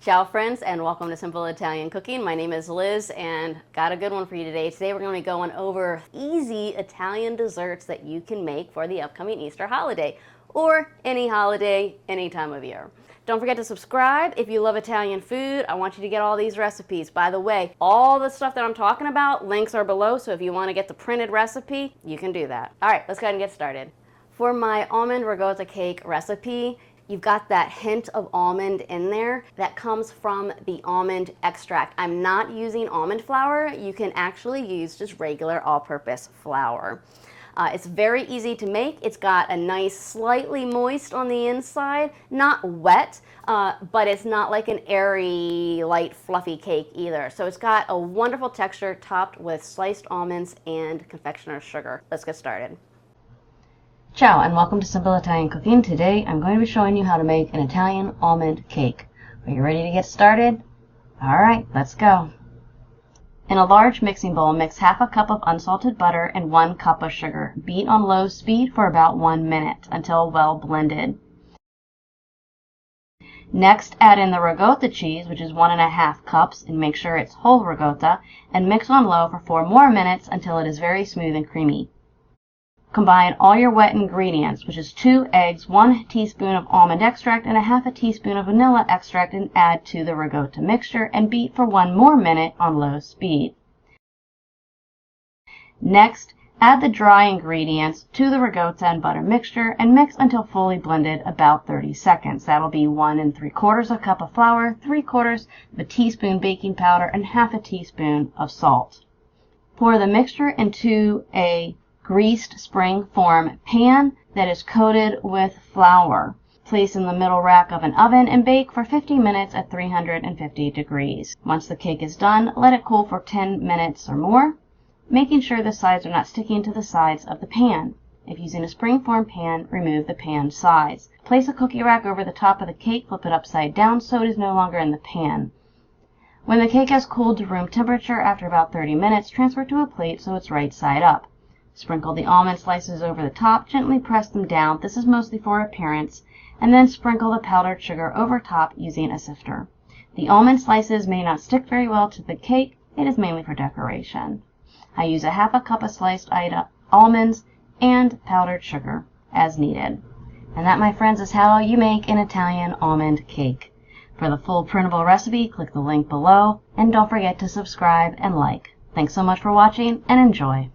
Ciao friends and welcome to Simple Italian Cooking. My name is Liz and got a good one for you today. Today we're going to be going over easy Italian desserts that you can make for the upcoming Easter holiday or any holiday, any time of year. Don't forget to subscribe if you love Italian food. I want you to get all these recipes. By the way, all the stuff that I'm talking about, links are below, so if you want to get the printed recipe, you can do that. All right, let's go ahead and get started. For my almond ricotta cake recipe, you've got that hint of almond in there that comes from the almond extract. I'm not using almond flour. You can actually use just regular all-purpose flour. It's very easy to make. It's got a nice, slightly moist on the inside, not wet, but it's not like an airy, light, fluffy cake either. So it's got a wonderful texture topped with sliced almonds and confectioner's sugar. Let's get started. Ciao and welcome to Simple Italian Cooking. Today I'm going to be showing you how to make an Italian almond cake. Are you ready to get started? Alright, let's go. In a large mixing bowl, mix half a cup of unsalted butter and 1 cup of sugar. Beat on low speed for about 1 minute until well blended. Next, add in the ricotta cheese, which is 1½ cups, and make sure it's whole ricotta, and mix on low for 4 more minutes until it is very smooth and creamy. Combine all your wet ingredients, which is 2 eggs, 1 teaspoon of almond extract, and ½ teaspoon of vanilla extract, and add to the ricotta mixture and beat for 1 more minute on low speed. Next, add the dry ingredients to the ricotta and butter mixture and mix until fully blended, about 30 seconds. That'll be 1 3/4 cup of flour, 3/4 of a teaspoon baking powder, and ½ a teaspoon of salt. Pour the mixture into a greased spring form pan that is coated with flour. Place in the middle rack of an oven and bake for 50 minutes at 350 degrees. Once the cake is done, let it cool for 10 minutes or more, making sure the sides are not sticking to the sides of the pan. If using a spring form pan, remove the pan sides. Place a cookie rack over the top of the cake, flip it upside down so it is no longer in the pan. When the cake has cooled to room temperature after about 30 minutes, transfer to a plate so it's right side up. Sprinkle the almond slices over the top, gently press them down, this is mostly for appearance, and then sprinkle the powdered sugar over top using a sifter. The almond slices may not stick very well to the cake, it is mainly for decoration. I use a ½ cup of sliced almonds and powdered sugar as needed. And that, my friends, is how you make an Italian almond cake. For the full printable recipe, click the link below, and don't forget to subscribe and like. Thanks so much for watching, and enjoy.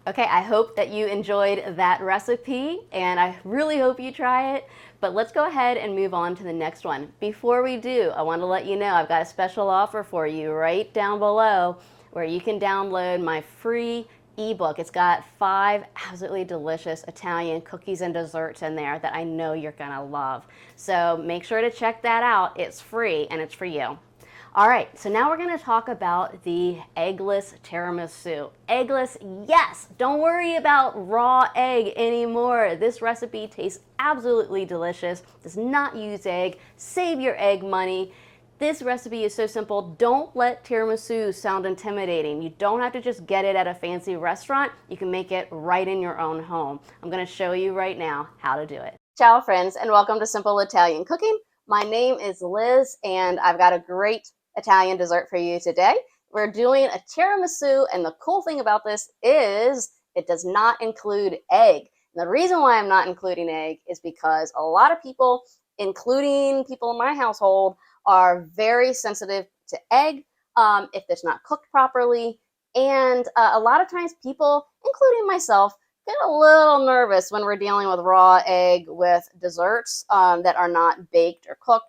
Okay, I hope that you enjoyed that recipe, and I really hope you try it. But let's go ahead and move on to the next one. Before we do, I want to let you know I've got a special offer for you right down below where you can download my free ebook. It's got 5 absolutely delicious Italian cookies and desserts in there that I know you're gonna love. So make sure to check that out. It's free and it's for you. All right, so now we're going to talk about the eggless tiramisu. Eggless, yes! Don't worry about raw egg anymore. This recipe tastes absolutely delicious, does not use egg. Save your egg money. This recipe is so simple. Don't let tiramisu sound intimidating. You don't have to just get it at a fancy restaurant. You can make it right in your own home. I'm going to show you right now how to do it. Ciao, friends, and welcome to Simple Italian Cooking. My name is Liz, and I've got a great Italian dessert for you today. We're doing a tiramisu, and the cool thing about this is it does not include egg. And the reason why I'm not including egg is because a lot of people, including people in my household, are very sensitive to egg if it's not cooked properly. And a lot of times people, including myself, get a little nervous when we're dealing with raw egg with desserts that are not baked or cooked.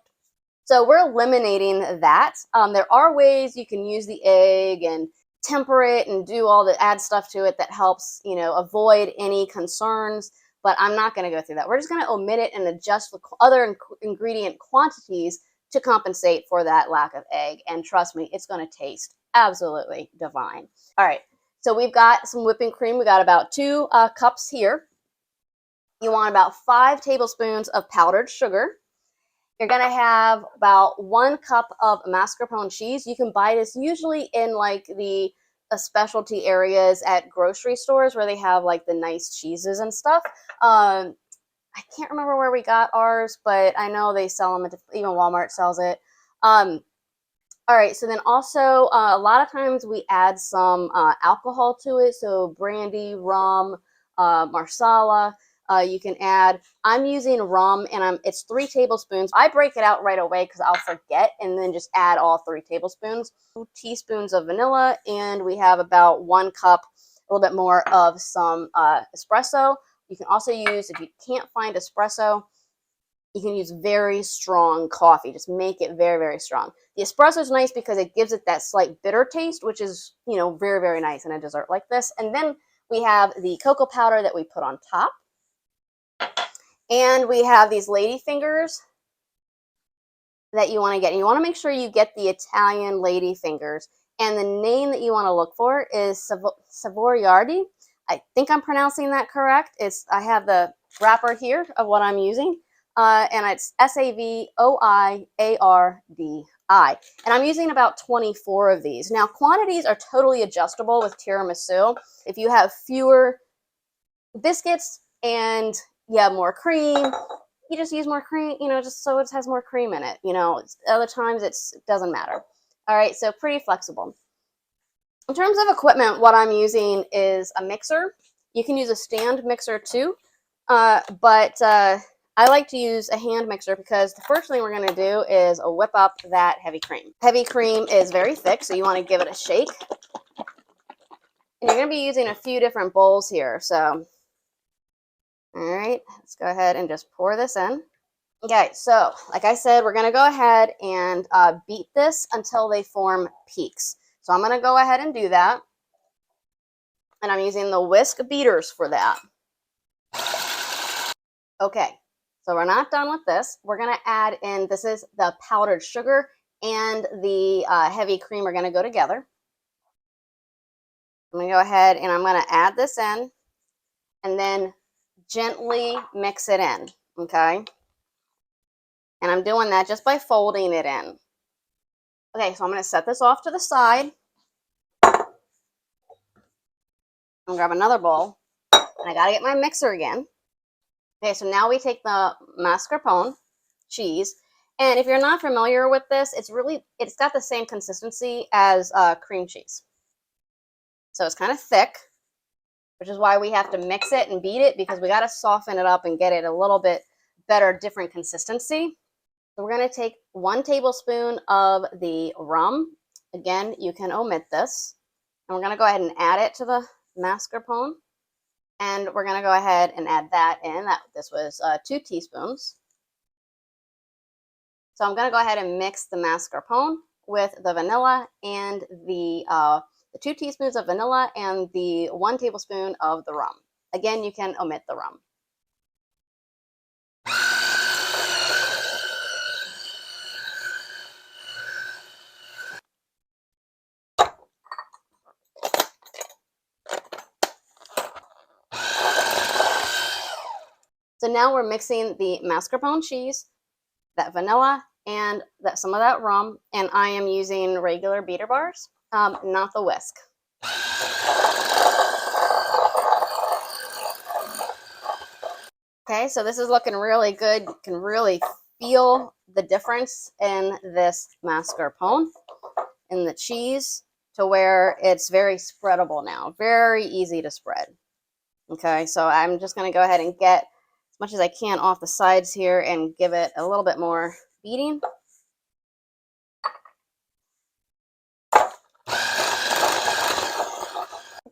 So we're eliminating that. There are ways you can use the egg and temper it and do all the add stuff to it that helps, avoid any concerns. But I'm not going to go through that. We're just going to omit it and adjust the other ingredient quantities to compensate for that lack of egg. And trust me, it's going to taste absolutely divine. All right, so we've got some whipping cream. We got about 2 cups here. You want about 5 tablespoons of powdered sugar. You're going to have about 1 cup of mascarpone cheese. You can buy this usually in like the specialty areas at grocery stores where they have like the nice cheeses and stuff. I can't remember where we got ours, but I know they sell them, even Walmart sells it. All right, so then also a lot of times we add some alcohol to it, so brandy, rum, marsala. You can add. I'm using rum, and it's 3 tablespoons. I break it out right away because I'll forget, and then just add all 3 tablespoons. 2 teaspoons of vanilla, and we have about 1 cup, a little bit more of some espresso. You can also use, if you can't find espresso, you can use very strong coffee. Just make it very, very strong. The espresso is nice because it gives it that slight bitter taste, which is, very, very nice in a dessert like this. And then we have the cocoa powder that we put on top. And we have these lady fingers that you want to get. And you want to make sure you get the Italian lady fingers. And the name that you want to look for is Savoiardi. I think I'm pronouncing that correct. I have the wrapper here of what I'm using. And it's Savoiardi. And I'm using about 24 of these. Now, quantities are totally adjustable with tiramisu. If you have fewer biscuits and you have more cream, you just use more cream, just so it has more cream in it. Other times it doesn't matter. All right, so pretty flexible. In terms of equipment, what I'm using is a mixer. You can use a stand mixer too, but I like to use a hand mixer because the first thing we're going to do is whip up that heavy cream. Heavy cream is very thick, so you want to give it a shake. And you're going to be using a few different bowls here, so all right, let's go ahead and just pour this in. Okay, so like I said, we're going to go ahead and beat this until they form peaks. So I'm going to go ahead and do that. And I'm using the whisk beaters for that. Okay, so we're not done with this. We're going to add in, this is the powdered sugar and the heavy cream are going to go together. I'm going to go ahead and I'm going to add this in and then gently mix it in, okay? And I'm doing that just by folding it in. Okay, so I'm going to set this off to the side. I'm going to grab another bowl. And I got to get my mixer again. Okay, so now we take the mascarpone cheese. And if you're not familiar with this, it's got the same consistency as cream cheese. So it's kind of thick, which is why we have to mix it and beat it, because we got to soften it up and get it a little bit better, different consistency. So we're going to take 1 tablespoon of the rum. Again, you can omit this. And we're going to go ahead and add it to the mascarpone. And we're going to go ahead and add that in. This was 2 teaspoons. So I'm going to go ahead and mix the mascarpone with the vanilla and the 2 teaspoons of vanilla and the 1 tablespoon of the rum. Again, you can omit the rum. So now we're mixing the mascarpone cheese, that vanilla, and some of that rum, and I am using regular beater bars, not the whisk. Okay, so this is looking really good. You can really feel the difference in this mascarpone and the cheese to where it's very spreadable now, very easy to spread. Okay, so I'm just going to go ahead and get as much as I can off the sides here and give it a little bit more beating.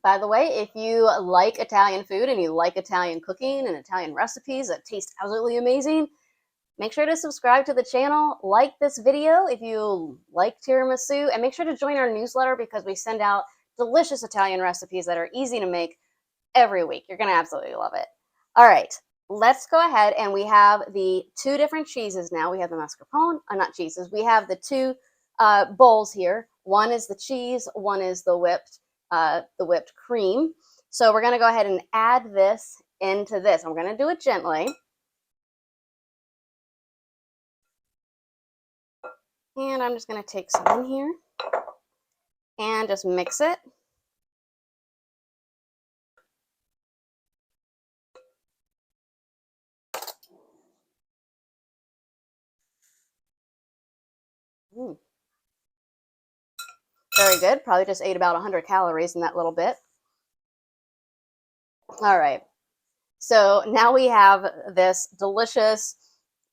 By the way, if you like Italian food and you like Italian cooking and Italian recipes that taste absolutely amazing, make sure to subscribe to the channel, like this video if you like tiramisu, and make sure to join our newsletter because we send out delicious Italian recipes that are easy to make every week. You're going to absolutely love it. All right, let's go ahead, and we have the 2 different cheeses now. We have the mascarpone, not cheeses. We have the 2 bowls here. One is the cheese, one is the whipped cream. So we're going to go ahead and add this into this. And we're going to do it gently. And I'm just going to take some in here and just mix it. Very good. Probably just ate about 100 calories in that little bit. All right. So now we have this delicious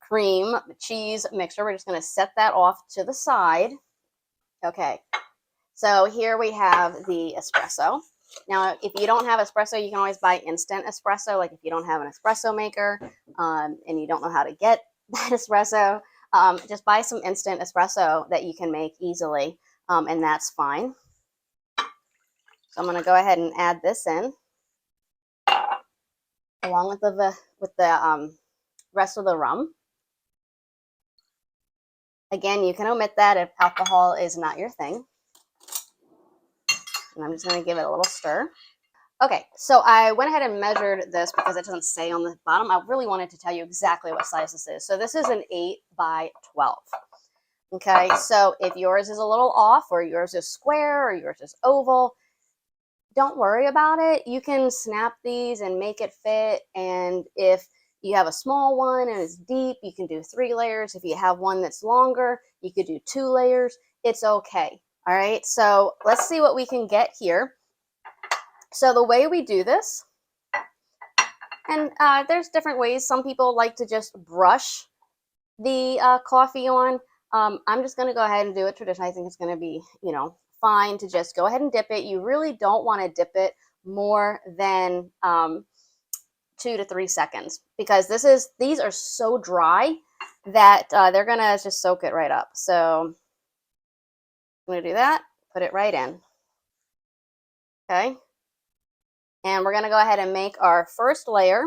cream cheese mixture. We're just going to set that off to the side. Okay. So here we have the espresso. Now, if you don't have espresso, you can always buy instant espresso. Like if you don't have an espresso maker and you don't know how to get that espresso, just buy some instant espresso that you can make easily, and that's fine. So I'm going to go ahead and add this in along with the rest of the rum. Again, you can omit that if alcohol is not your thing. And I'm just going to give it a little stir. Okay, so I went ahead and measured this because it doesn't say on the bottom. I really wanted to tell you exactly what size this is. So this is an 8 by 12. Okay, so if yours is a little off, or yours is square, or yours is oval, don't worry about it. You can snap these and make it fit. And if you have a small one and it's deep, you can do 3 layers. If you have one that's longer, you could do 2 layers. It's okay. All right, so let's see what we can get here. So the way we do this, and there's different ways. Some people like to just brush the coffee on. I'm just going to go ahead and do it traditionally. I think it's going to be, fine to just go ahead and dip it. You really don't want to dip it more than 2 to 3 seconds, because these are so dry that they're going to just soak it right up. So I'm going to do that, put it right in. Okay. And we're going to go ahead and make our first layer.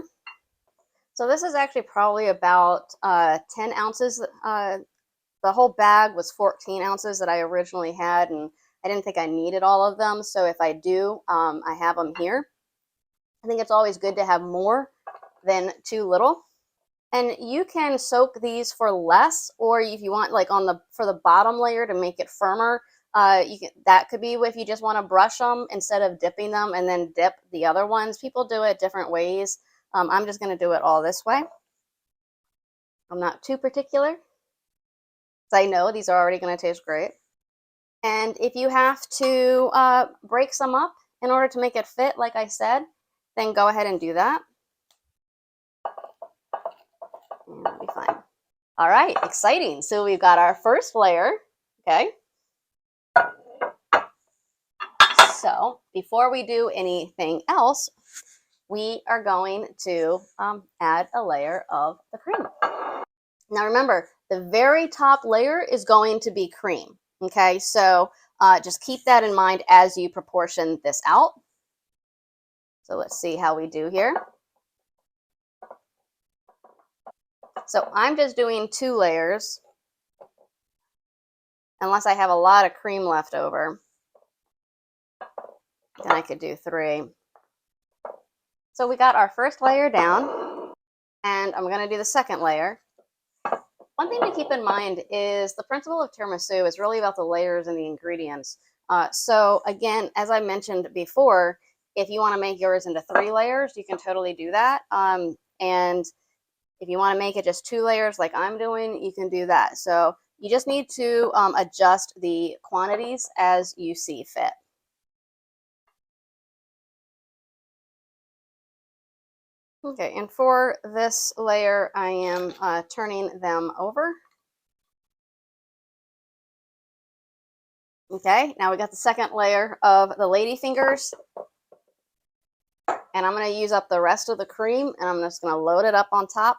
So this is actually probably about 10 ounces. The whole bag was 14 ounces that I originally had, and I didn't think I needed all of them. So if I do, I have them here. I think it's always good to have more than too little. And you can soak these for less, or if you want, like for the bottom layer to make it firmer, that could be if you just want to brush them instead of dipping them and then dip the other ones. People do it different ways. I'm just going to do it all this way. I'm not too particular, because I know these are already going to taste great. And if you have to break some up in order to make it fit, like I said, then go ahead and do that. And that'll be fine. All right, exciting. So we've got our first layer, okay? So before we do anything else, we are going to add a layer of the cream. Now remember, the very top layer is going to be cream, okay? So just keep that in mind as you proportion this out. So let's see how we do here. So I'm just doing 2 layers, unless I have a lot of cream left over. Then I could do 3. So we got our first layer down, and I'm going to do the second layer. One thing to keep in mind is the principle of tiramisu is really about the layers and the ingredients. So again, as I mentioned before, if you want to make yours into 3 layers, you can totally do that. And if you want to make it just 2 layers like I'm doing, you can do that. So you just need to adjust the quantities as you see fit. Okay, and for this layer, I am turning them over. Okay, now we got the second layer of the lady fingers. And I'm going to use up the rest of the cream, and I'm just going to load it up on top.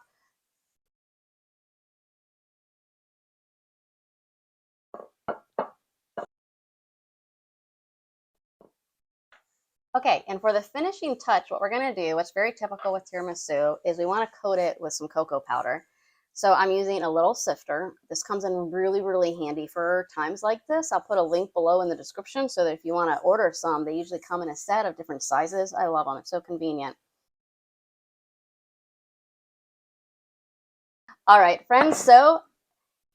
Okay, and for the finishing touch, what we're going to do, what's very typical with tiramisu, is we want to coat it with some cocoa powder. So I'm using a little sifter. This comes in really, really handy for times like this. I'll put a link below in the description so that if you want to order some, they usually come in a set of different sizes. I love them. It's so convenient. All right, friends, so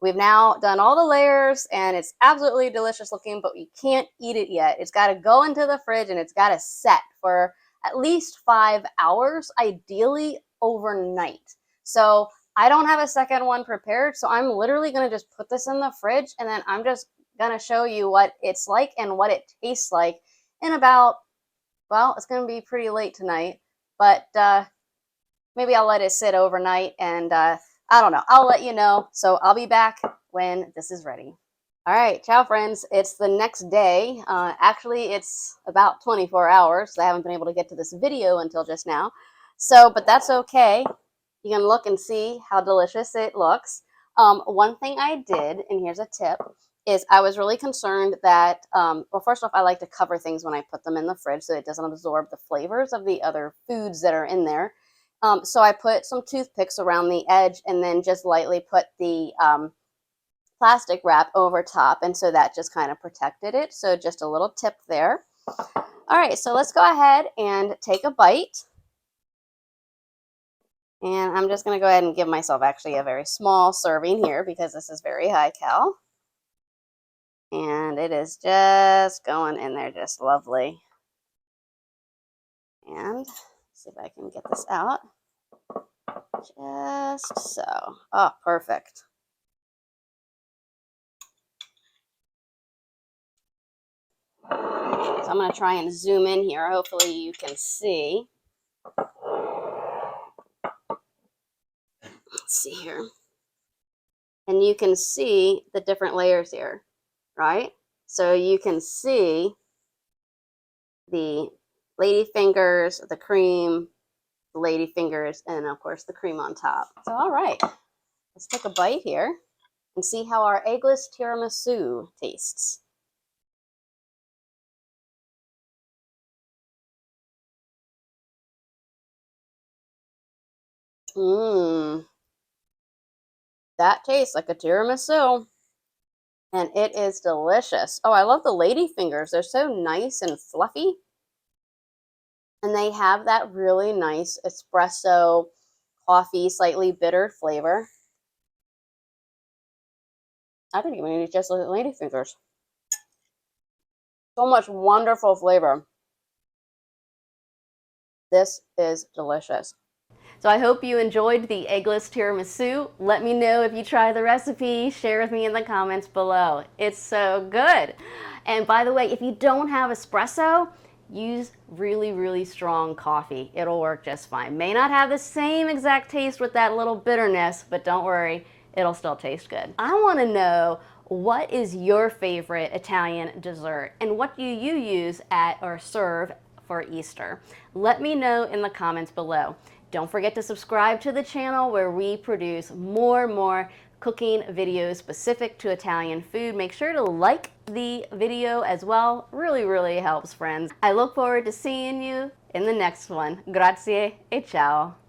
we've now done all the layers, and it's absolutely delicious looking, but you can't eat it yet. It's got to go into the fridge, and it's got to set for at least 5 hours, ideally overnight. So I don't have a second one prepared, so I'm literally going to just put this in the fridge, and then I'm just gonna show you what it's like and what it tastes like in about, well, it's gonna be pretty late tonight, but maybe I'll let it sit overnight, and I don't know. I'll let you know. So I'll be back when this is ready. All right, ciao friends. It's the next day. Actually, it's about 24 hours. I haven't been able to get to this video until just now. So, but that's okay. You can look and see how delicious it looks. One thing I did, and here's a tip, is I was really concerned that, well, first off, I like to cover things when I put them in the fridge so it doesn't absorb the flavors of the other foods that are in there. So I put some toothpicks around the edge and then just lightly put the plastic wrap over top, and so that just kind of protected it. So just a little tip there. All right, so let's go ahead and take a bite. And I'm just going to go ahead and give myself actually a very small serving here because this is very high cal. And it is just going in there just lovely. And see if I can get this out. Just so. Oh, perfect. So I'm going to try and zoom in here. Hopefully you can see. Let's see here. And you can see the different layers here, right? So you can see the lady fingers, the cream, the lady fingers, and of course the cream on top. So all right, let's take a bite here and see how our eggless tiramisu tastes. Mmm. That tastes like a tiramisu, and it is delicious. Oh, I love the lady fingers. They're so nice and fluffy, and they have that really nice espresso, coffee, slightly bitter flavor. I think even eat just like lady fingers. So much wonderful flavor. This is delicious. So I hope you enjoyed the eggless tiramisu. Let me know if you try the recipe. Share with me in the comments below. It's so good. And by the way, if you don't have espresso, use really, really strong coffee. It'll work just fine. May not have the same exact taste with that little bitterness, but don't worry, it'll still taste good. I want to know, what is your favorite Italian dessert and what do you use at or serve for Easter? Let me know in the comments below. Don't forget to subscribe to the channel where we produce more cooking videos specific to Italian food. Make sure to like the video as well. Really helps, friends. I look forward to seeing you in the next one. Grazie e ciao.